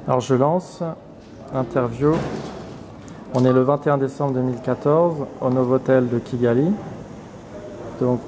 Alors je lance l'interview. On est le 21 décembre 2014 au Novotel de Kigali. Donc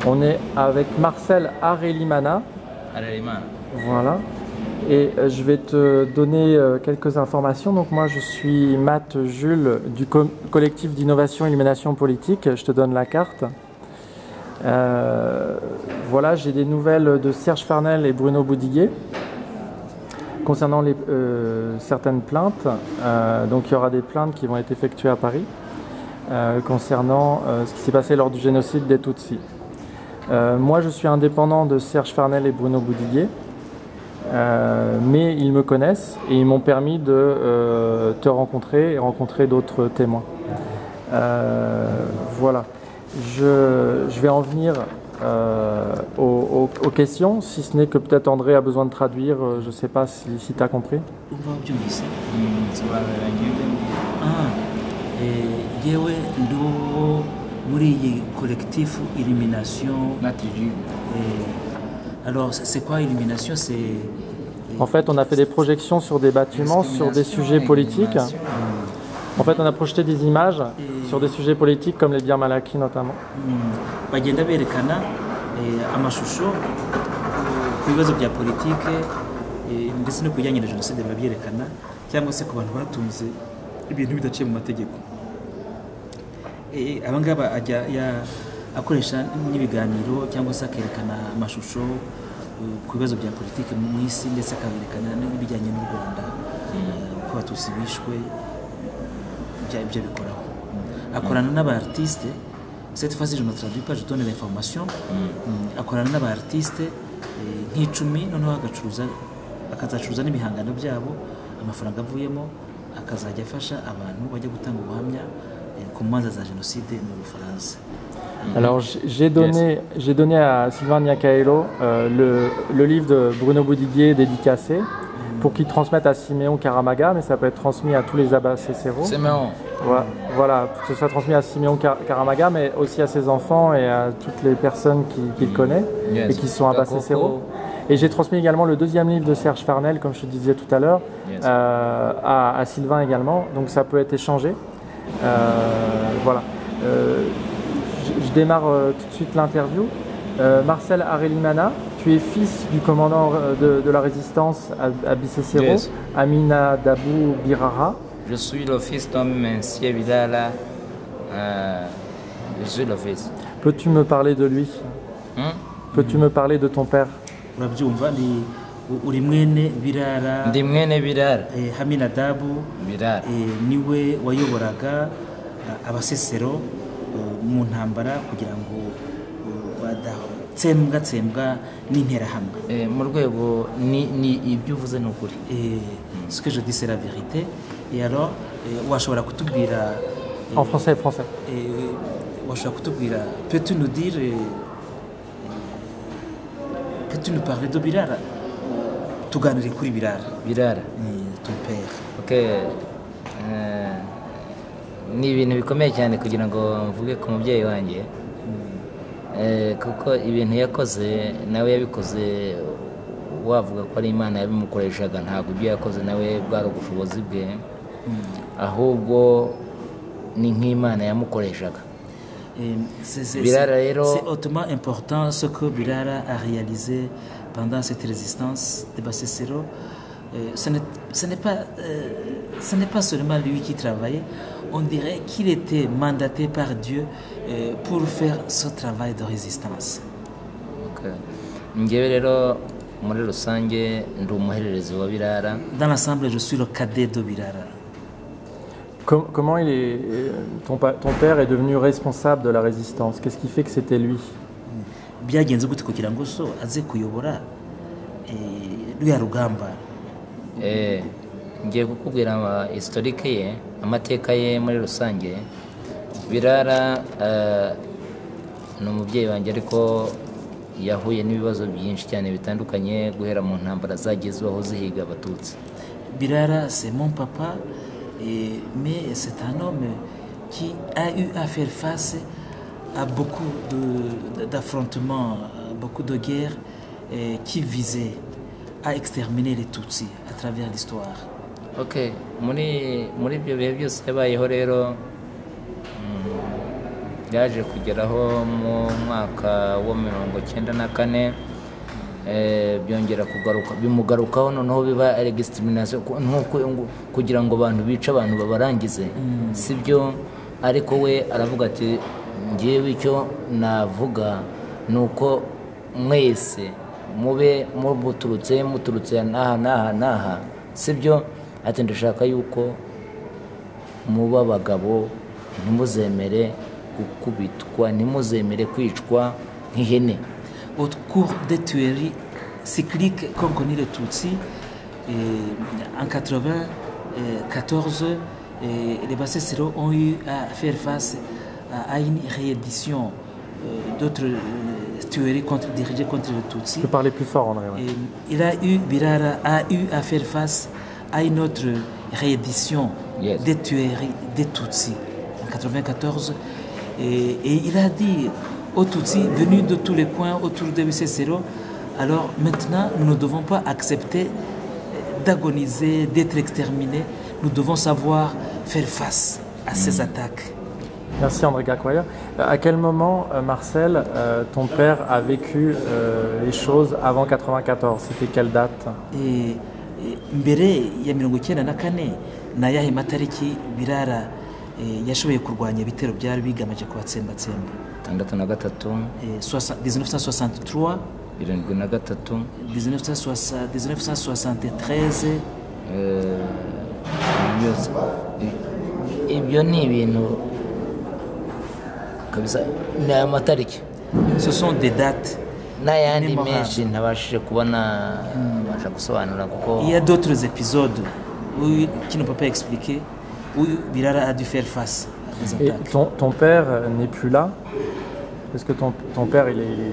on est avec Marcel Harelimana. Voilà. Et je vais te donner quelques informations. Donc moi je suis Matt Jules du collectif d'innovation et illumination politique. Je te donne la carte. Voilà, j'ai des nouvelles de Serge Farnel et Bruno Boudiguet concernant certaines plaintes. Donc il y aura des plaintes qui vont être effectuées à Paris concernant ce qui s'est passé lors du génocide des Tutsis. Moi je suis indépendant de Serge Farnel et Bruno Boudiguet, mais ils me connaissent et ils m'ont permis de te rencontrer et rencontrer d'autres témoins. Voilà. Je vais en venir aux questions, si ce n'est que peut-être André a besoin de traduire, je ne sais pas si tu as compris. Collectif Illumination. Alors c'est quoi Illumination? En fait on a fait des projections sur des bâtiments, sur des sujets politiques. En fait, on a projeté des images sur des sujets politiques comme les biens Malaki notamment. Bagenda berekana amashusho ku bibazo bya politike ndetse no kujyanye na jenoside babyerekana cyangwa se ku bantu batunze ibintu bidaciye mu mategeko. Abangaba ajya akoresha n'ibiganiro cyangwa se akerekana amashusho ku bibazo bya politike mu isi ndetse akaberekana n'ibijyanye n'u Rwanda ko Abatutsi bishwe. Ibyo bikoraho akorana n'aba-artiste. Cette fois-ci je ne traduis pas, je donne l'information. Akorana n'aba-artiste nk'icumi noneho akazacuruza n'ibihangano byabo, amafaranga avuyemo akazajya afasha abantu bajya gutanga ubuhamya ku manza za génocide mu Bufaransa. Alors j'ai donné à Sylvain Niakaelo le livre de Bruno Boudiguet dédicacé pour qu'il transmette à Siméon Karamaga, mais ça peut être transmis à tous les abbats Cécéro. Voilà, que ce soit transmis à Siméon Karamaga, mais aussi à ses enfants et à toutes les personnes qu'il connaît et qui sont abbats Cécéro. Et j'ai transmis également le deuxième livre de Serge Farnel, comme je te disais tout à l'heure, à Sylvain également, donc ça peut être échangé. Voilà. Je démarre tout de suite l'interview. Marcel Harelimana, tu es fils du commandant de la résistance à Bicécéro, yes. Amina Dabou Birara. Je suis le fils d'un monsieur Birara. Je suis le fils. Peux-tu me parler de lui? Peux-tu me parler de ton père? Uri mwene Birara. Ndi mwene Birara. Amina Dabou Birara. Niwe wayoboraga abasesero mu ntambara kugira ngo tsembwa n'interahamwe. Mu rwego ni ibyo uvuze ni ukuri. Ce que je dis c'est la vérité. Et alors washobora kutubwira en français washobora kutubwira, peux-tu nous dire peux-tu nous parler de Birara? Tuganire kuri Birara ton père. Okay. Ni ibintu bikomeye cyane kugira ngo mvuge ku mubyeyi wanjye, kuko ibintu yakoze nawe yabikoze wavuga ko ari Imana yabimukoreshaga, ntabwo ibyo yakoze nawe bwari ubushobozi bwe, ahubwo ni nk'Imana yamukoreshaga. C'est hautement important ce que Birara a réalisé pendant cette résistance de Bacécéro. Ce n'est pas seulement lui qui travaillait, on dirait qu'il était mandaté par Dieu pour faire ce travail de résistance. Dans l'ensemble, je suis le cadet de Birara. Comment ton père est devenu responsable de la résistance? Qu'est-ce qui fait que c'était lui? Byagenze gute kugira ngo so aze kuyobora rya rugamba? Ngiye kukubwira historique ye, amateka ye muri rusange. Birara ni umubyeyi wanjye, ariko yahuye n'ibibazo byinshi cyane bitandukanye guhera mu ntambara zagezweho zihiga Abatutsi. Birara c'est mon papa, mais c'est un homme qui a eu à faire face à beaucoup d'affrontements, beaucoup de guerres, qui visait à exterminer les Tutsis à travers l'histoire. Okay, muri ibyo bihe byose yabayeho rero yaje kugeraho mu mwaka wa 1994 byongera kugaruka bimugarukaho noneho biba extermination kugira ngo abantu bice abantu babarangize sibyo ariko we aravuga ati ngiye icyo navuga nuko mwese mube muturutse naha sibyo ati ndashaka yuko muba abagabo ntimuzemere gukubitwa ntimuzemere kwicwa nk'ihene. Au cours des tueries cycliques qu'ont connu les Tutsis, en 1994, les Bassesero ont eu à faire face à une réédition d'autres tueries dirigées contre les Tutsis. Tu parlais plus fort, André. Ouais. Birara a eu à faire face à une autre réédition des tueries des Tutsis en 1994. Et il a dit aux Tutsis venus de tous les coins autour de Bassesero, alors maintenant nous ne devons pas accepter d'agoniser, d'être exterminés. Nous devons savoir faire face à ces attaques. Merci André Gakwaya. À quel moment, Marcel, ton père a vécu les choses avant 94? C'était quelle date? Mbere ya 1994 na yahe matariki Birara yashoboye kurwanya ibitero byari bigamaje kubatsembatsemba? 1963 1963 1973 ibyo ni ibintu kabisa ni amatariki. Ce sont des dates. N'ayandi menshi ntabashije kubona basha gusobanura kuko il y a d'autres épisodes qui ne peuvent pas expliquer où Birara a dû faire face à des attaques. Et ton père n'est plus là? Est-ce que ton père il est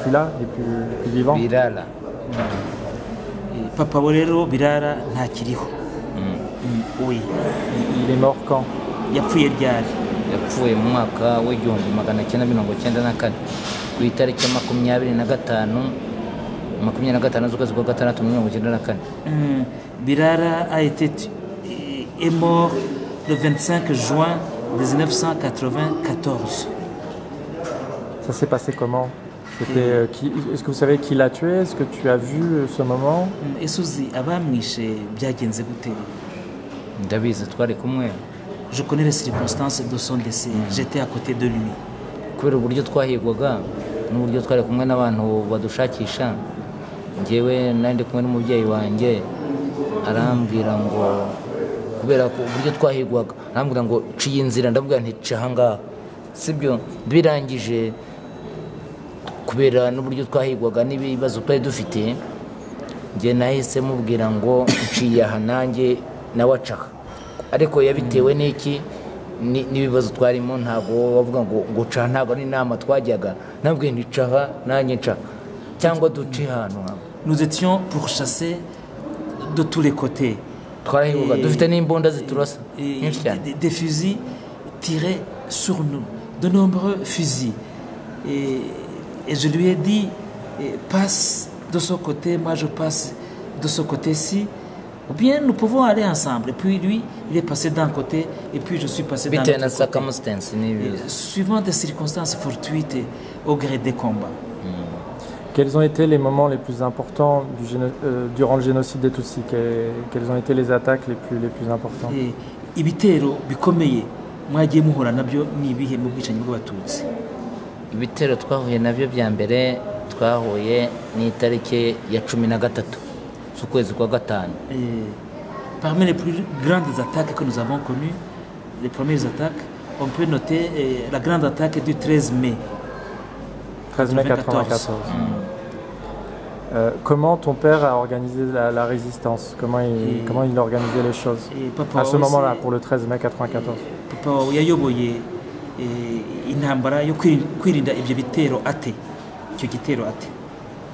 plus là, il est plus vivant? Birara. Papa Borero Birara ntakiriho. Oui. Il est mort quand? Yapfuye ryari? Yapfuye mu mwaka w'1994 ku itariki 25 z'ukwezi kwa gatandatu 1994. Birara est mort le 25 juin 1994. Ça s'est passé comment? Est-ce que vous savez qui l'a tué? Est-ce que tu as vu ce moment? Esuzi abamwishe byagenze gute? Ndabizi twari kumwe. Je connais les circonstances de son décès. J'étais à côté de lui. Kubera uburyo twahigwaga n'uburyo twari kumwe n'abantu badushakisha, njyewe nandi kumwe n'umubyeyi wanjye arambwira ngo kubera ko uburyo twahigwaga arambwira ngo ciye inzira, ndabwira nti cahanga sibyo birangije kubera n'uburyo twahigwaga n'ibibazo twari dufite, njye nahise mubwira ngo nciye aha nanjye nawe acaha, ariko yabitewe n'iki n'ibibazo twarimo, ntabwo bavuga ngo caha, ntabwo ari inama twajyaga, nabwiye nti caha nanjye ncaha cyangwa duci hano. Nous étions pourchassés de tous les côtés. Dufite n'imbunda ziturasa des fusils tirés sur nous, de nombreux fusils. Et je lui ai dit, passe de ce côté, moi je passe de ce côté-ci, ou bien nous pouvons aller ensemble. Et puis lui, il est passé d'un côté, et puis je suis passé d'un autre côté. Suivant des circonstances fortuites au gré des combats. Quels ont été les moments les plus importants durant le génocide des Tutsis? Quelles ont été les attaques les plus importantes? Ibitero bikomeye mwagiye muhura nabyo ni ibihe mu bwicanyi bw'Abatutsi? Ibitero twahuye nabyo bya mbere twahuye ni itariki ya 13 z'ukwezi kwa gatanu. Parmi les plus grandes attaques que nous avons connues, les premières attaques, on peut noter la grande attaque du 13 mai. 13 mai 1994. Comment ton père a organisé la résistance? Comment il a organisé les choses à ce moment-là, pour le 13 mai 1994? Papa yayoboye intambara yo kwirinda ibyo bitero ate? Icyo gitero ate?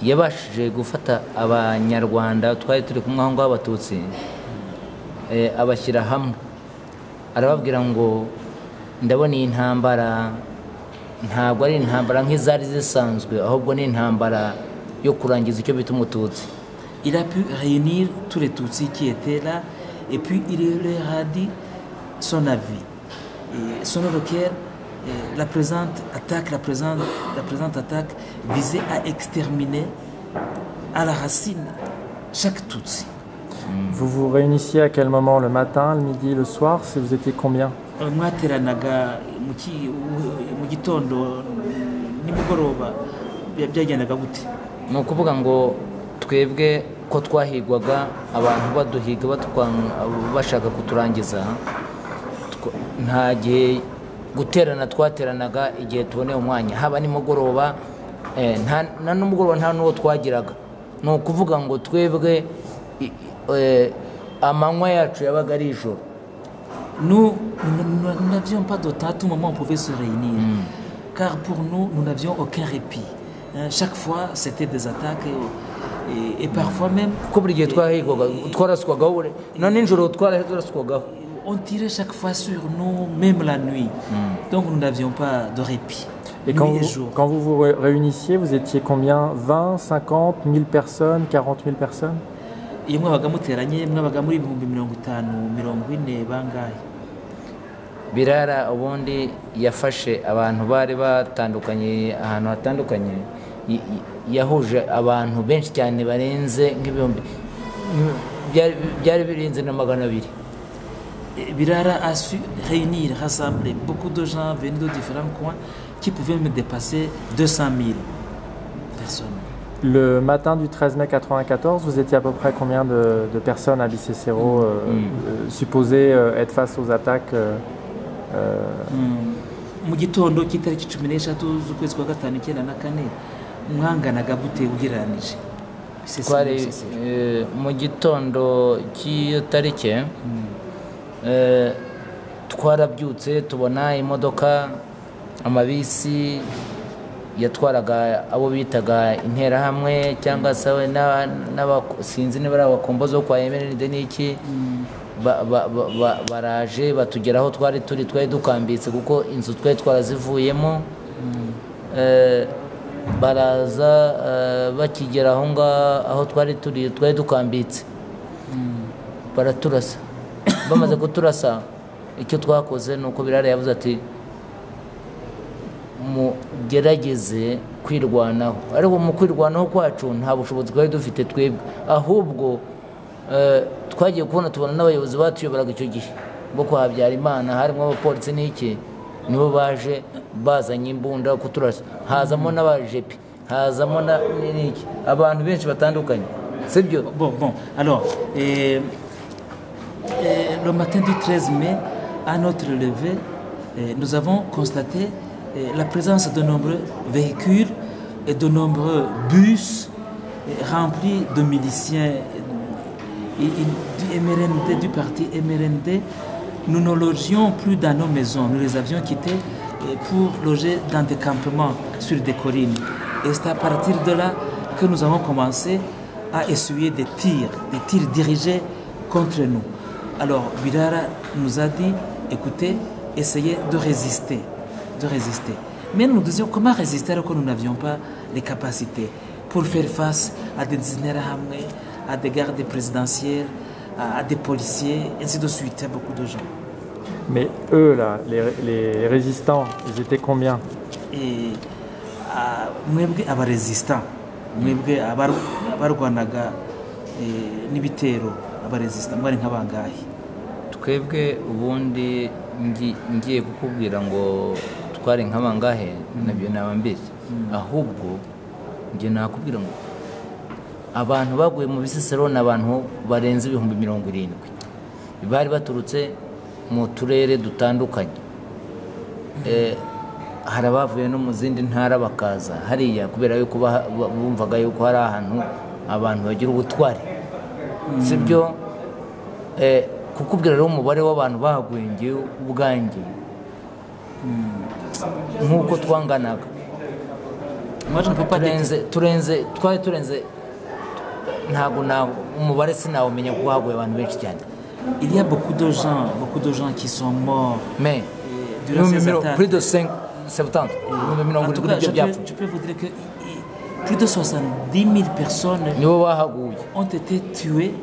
Yabashije gufata abanyarwanda twari turi kumwe aho ngaho Abatutsi, abashyira hamwe, arababwira ngo ndabona iyi ntambara ntabwo ari intambara nk'izari zisanzwe, ahubwo ni intambara yo kurangiza icyo bita umututsi. Il a pu réunir tous les Tutsis qui étaient là et puis il leur a dit son avis. Et selon lequel la présente attaque visait à exterminer à la racine chaque Tutsi. Vous vous réunissiez à quel moment? Le matin, le midi, le soir? Si vous étiez combien? Mwateranaga mu gitondo nimugoroba byagendaga gute? Ni ukuvuga ngo twebwe ko twahigwaga abantu baduhiga bashaka kuturangiza, nta gihe guterana twateranaga igihe tuboneye umwanya, haba nimugoroba nta n'umugoroba nta n'uwo twagiraga. Ni ukuvuga ngo twebwe amanywa yacu yabaga ari ijoro. Nous n'avions pas de temps, à tout moment on pouvait se réunir, car pour nous, nous n'avions aucun répit. Chaque fois, c'était des attaques et parfois même... On tirait chaque fois sur nous, même la nuit. Donc nous n'avions pas de répit. Et quand vous vous réunissiez, vous étiez combien? 20, 50, 1000 personnes, 40 000 personnes? Iyo mwabaga muteranye mwabaga muri 50, 40 bangahe? Birara ubundi yafashe abantu bari batandukanye ahantu hatandukanye, yahuje abantu benshi cyane barenze nk'ibihumbi, byari birenze na 200. Birara a su réunir, rassembler beaucoup de gens venus de différents coins qui pouvaient me dépasser 200 000 personnes. Le matin du 13 mai 94, vous étiez à peu près combien de personnes à Bisesero supposées être face aux attaques mu gitondo cy'itariki 13 z'ukwezi kwa 5 94 mwanganaga gute ugereranije? Mu gitondo cy'iyo tariki twarabyutse tubona imodoka, amabisi yatwaraga abo bitaga interahamwe cyangwa se sinzi niba ari abakombozo kwa Emeride n'iki, baraje batugeraho twari dukambitse kuko inzu twari twarazivuyemo. Baraza bakigera aho twari dukambitse, baraturasa. Bamaze kuturasa, icyo twakoze nuko Birara yavuze ati mugerageze kwirwanaho, ariko mu kwirwanaho kwacu nta bushobozi twari dufite twebwe, ahubwo twagiye tubona n'abayobozi batuyobораga icyo gihe bo kwa Habyarimana, harimo abapolisi n'iki, nibo baje bazanye imbunda kuturasa, hazamo n'abajepi, hazamo n'iki, abantu benshi batandukanye, sibyo? Bon, alors le matin du 13 mai, à notre levée, nous avons constaté la présence de nombreux véhicules et de nombreux bus remplis de miliciens du MRND, du parti MRND. Nous ne logions plus dans nos maisons, nous les avions quittés pour loger dans des campements sur des collines. Et c'est à partir de là que nous avons commencé à essuyer des tirs dirigés contre nous. Alors Birara nous a dit, écoutez, essayez de résister. Mais nous disions comment résister alors que nous n'avions pas les capacités pour faire face à des interahamwe, à des gardes présidentiels, à des policiers, ainsi de suite, à beaucoup de gens. Mais eux, là, les résistants, ils étaient combien? Et mwebwe abarésistants, mwebwe abarwanaga n'ibitero, abarésistants mwari nk'abangahe? Twebwe ubundi ngiye kukubwira ngo twari nk'abangahe nabyo nabambeshye, ahubwo ngiye nakubwira ngo abantu baguye mu Bisesero n'abantu barenze 70,000 bari baturutse mu turere dutandukanye. Hari abavuye no mu zindi ntara bakaza hariya kubera yuko bumvaga yuko hari ahantu abantu bagira ubutwari, sibyo? Kukubwira rero umubare w'abantu bahaguye ngewe ubwanjye nk'uko twanganaga twari turenze, ntabwo umubare sinawumenya ko haguye abantu benshi cyane. Il y a beaucoup de gens qui sont morts. Mais plus de 70. En tout cas, je peux vous dire que plus de 70 000 personnes nibo bahaguye ont été tuées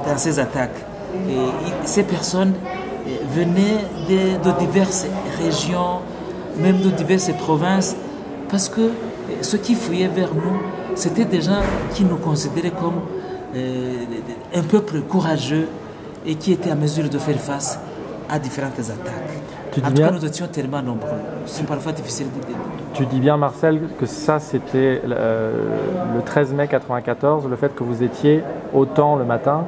dans ces attaques. Et ces personnes venaient de diverses régions, même de diverses provinces, parce que ceux qui fouillaient vers nous, c'était des gens qui nous considéraient comme un peuple courageux et qui était à mesure de faire face à différentes attaques. En tout cas, nous étions tellement nombreux. C'est parfois difficile de dire. Tu dis bien, Marcel, que ça, c'était le 13 mai 1994, le fait que vous étiez autant le matin.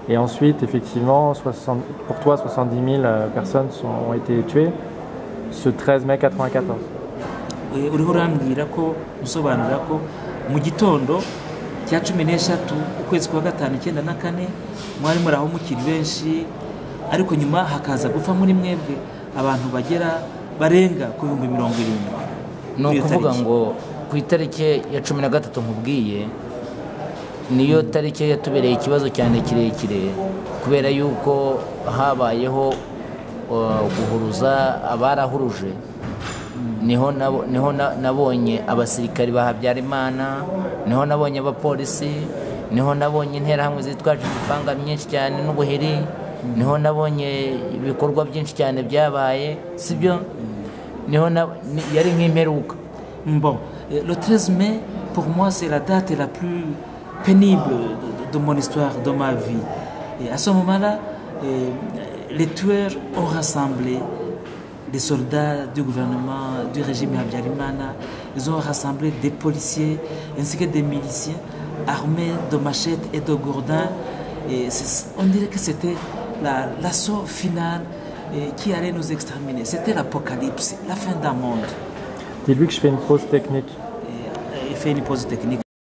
Et ensuite, effectivement, pour toi, 70 000 personnes ont été tuées ce 13 mai 1994. uriho urambwira ko usobanura ko mu gitondo cya 13 ukwezi kwa gatanu 1994 mwari muri aho mukiri benshi, ariko nyuma hakaza gupfa muri mwebwe abantu barenga ku 70,000. ni ukuvuga ngo ku itariki ya 13 nkubwiye niyo tariki yatubereye ikibazo cyane kirekire, kubera yuko habayeho guhuruza abarahuruje. niho nabonye abasirikari ba Habyarimana, niho nabonye abapolisi, niho nabonye interahamwe zitwaje imipanga myinshi cyane n'ubuhiri, niho nabonye ibikorwa byinshi cyane byabaye, sibyo? niho yari nk'imperuka. Bon, le 13 mai pour moi c'est la date la plus pénible de mon histoire, de ma vie. Et à ce moment-là, les tueurs ont rassemblé des soldats du gouvernement, du régime Habyarimana. Ils ont rassemblé des policiers ainsi que des miliciens armés de machettes et de gourdins. Et on dirait que c'était l'assaut final qui allait nous exterminer. C'était l'apocalypse, la fin d'un monde. Dis-lui que je fais une pause technique. Il fait une pause technique.